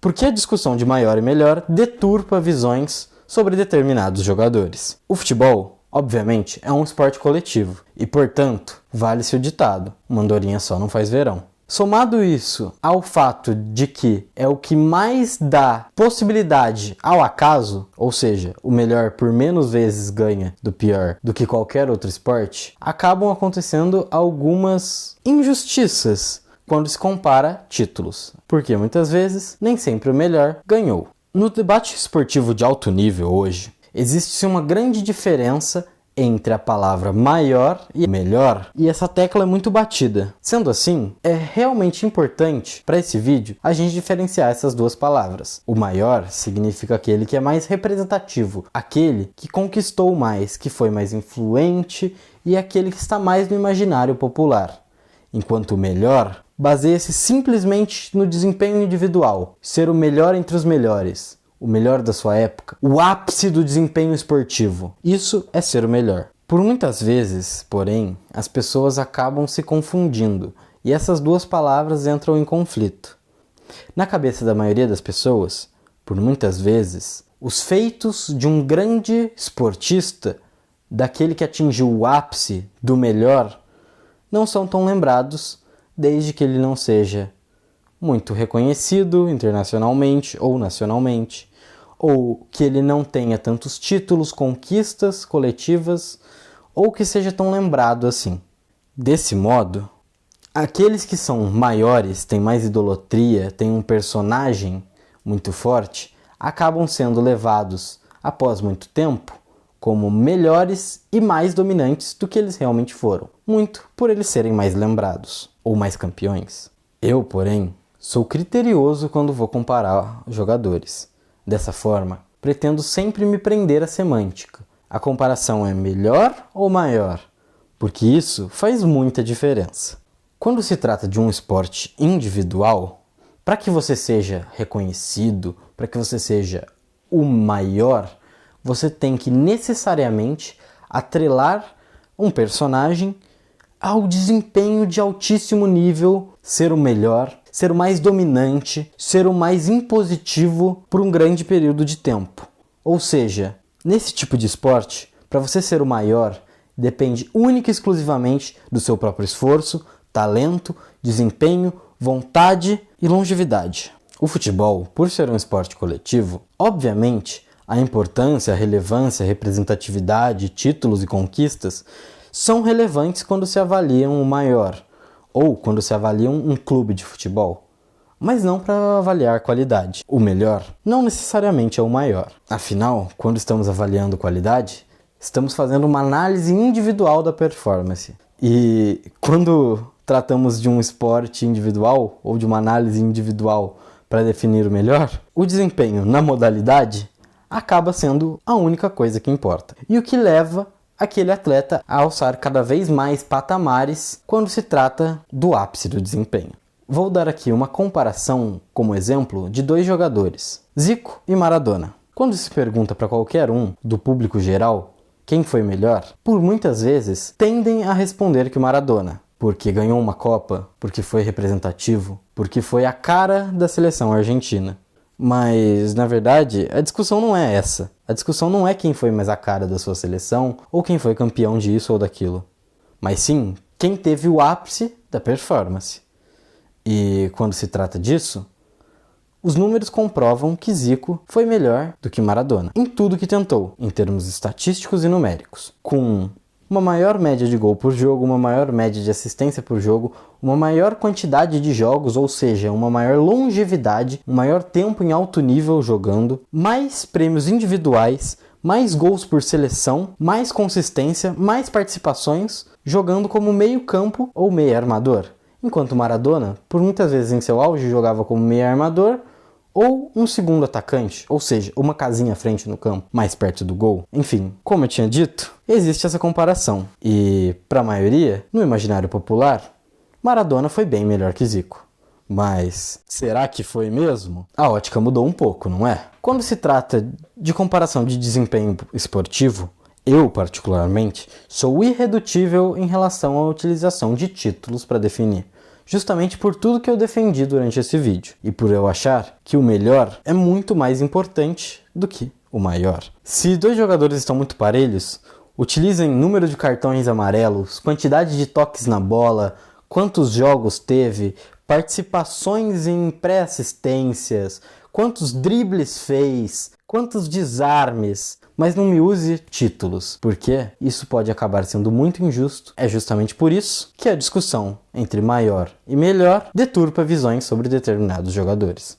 Porque a discussão de maior e melhor deturpa visões sobre determinados jogadores. O futebol, obviamente, é um esporte coletivo e, portanto, vale-se o ditado: uma andorinha só não faz verão. Somado isso ao fato de que é o que mais dá possibilidade ao acaso, ou seja, o melhor por menos vezes ganha do pior do que qualquer outro esporte, acabam acontecendo algumas injustiças quando se compara títulos, porque muitas vezes nem sempre o melhor ganhou. No debate esportivo de alto nível hoje, existe uma grande diferença entre a palavra maior e melhor, e essa tecla é muito batida. Sendo assim, é realmente importante para esse vídeo a gente diferenciar essas duas palavras. O maior significa aquele que é mais representativo, aquele que conquistou mais, que foi mais influente e aquele que está mais no imaginário popular. Enquanto o melhor baseia-se simplesmente no desempenho individual, ser o melhor entre os melhores, o melhor da sua época, o ápice do desempenho esportivo. Isso é ser o melhor. Por muitas vezes, porém, as pessoas acabam se confundindo e essas duas palavras entram em conflito. Na cabeça da maioria das pessoas, por muitas vezes, os feitos de um grande esportista, daquele que atingiu o ápice do melhor, não são tão lembrados desde que ele não seja muito reconhecido internacionalmente ou nacionalmente, ou que ele não tenha tantos títulos, conquistas coletivas, ou que seja tão lembrado assim. Desse modo, aqueles que são maiores, têm mais idolatria, têm um personagem muito forte, acabam sendo levados, após muito tempo, como melhores e mais dominantes do que eles realmente foram. Muito por eles serem mais lembrados, ou mais campeões. Eu, porém, sou criterioso quando vou comparar jogadores. Dessa forma, pretendo sempre me prender à semântica. A comparação é melhor ou maior? Porque isso faz muita diferença. Quando se trata de um esporte individual, para que você seja reconhecido, para que você seja o maior, você tem que necessariamente atrelar um personagem ao desempenho de altíssimo nível, ser o melhor, ser o mais dominante, ser o mais impositivo por um grande período de tempo. Ou seja, nesse tipo de esporte, para você ser o maior, depende única e exclusivamente do seu próprio esforço, talento, desempenho, vontade e longevidade. O futebol, por ser um esporte coletivo, obviamente, a importância, a relevância, a representatividade, títulos e conquistas são relevantes quando se avaliam o maior, ou quando se avaliam um clube de futebol, mas não para avaliar qualidade. O melhor não necessariamente é o maior. Afinal, quando estamos avaliando qualidade, estamos fazendo uma análise individual da performance. E quando tratamos de um esporte individual, ou de uma análise individual para definir o melhor, o desempenho na modalidade acaba sendo a única coisa que importa. E o que leva aquele atleta a alçar cada vez mais patamares quando se trata do ápice do desempenho. Vou dar aqui uma comparação como exemplo de dois jogadores, Zico e Maradona. Quando se pergunta para qualquer um do público geral quem foi melhor, por muitas vezes tendem a responder que Maradona, porque ganhou uma Copa, porque foi representativo, porque foi a cara da seleção argentina. Mas, na verdade, a discussão não é essa. A discussão não é quem foi mais a cara da sua seleção ou quem foi campeão disso ou daquilo. Mas sim, quem teve o ápice da performance. E quando se trata disso, os números comprovam que Zico foi melhor do que Maradona em tudo que tentou, em termos estatísticos e numéricos, com uma maior média de gol por jogo, uma maior média de assistência por jogo, uma maior quantidade de jogos, ou seja, uma maior longevidade, um maior tempo em alto nível jogando, mais prêmios individuais, mais gols por seleção, mais consistência, mais participações, jogando como meio campo ou meio armador. Enquanto Maradona, por muitas vezes em seu auge, jogava como meio armador ou um segundo atacante, ou seja, uma casinha à frente no campo, mais perto do gol. Enfim, como eu tinha dito, existe essa comparação. E, para a maioria, no imaginário popular, Maradona foi bem melhor que Zico. Mas será que foi mesmo? A ótica mudou um pouco, não é? Quando se trata de comparação de desempenho esportivo, eu, particularmente, sou irredutível em relação à utilização de títulos para definir. justamente por tudo que eu defendi durante esse vídeo e por eu achar que o melhor é muito mais importante do que o maior. Se dois jogadores estão muito parelhos, utilizem número de cartões amarelos, quantidade de toques na bola, quantos jogos teve, participações em pré-assistências, quantos dribles fez, quantos desarmes, mas não me use títulos, porque isso pode acabar sendo muito injusto. É justamente por isso que a discussão entre maior e melhor deturpa visões sobre determinados jogadores.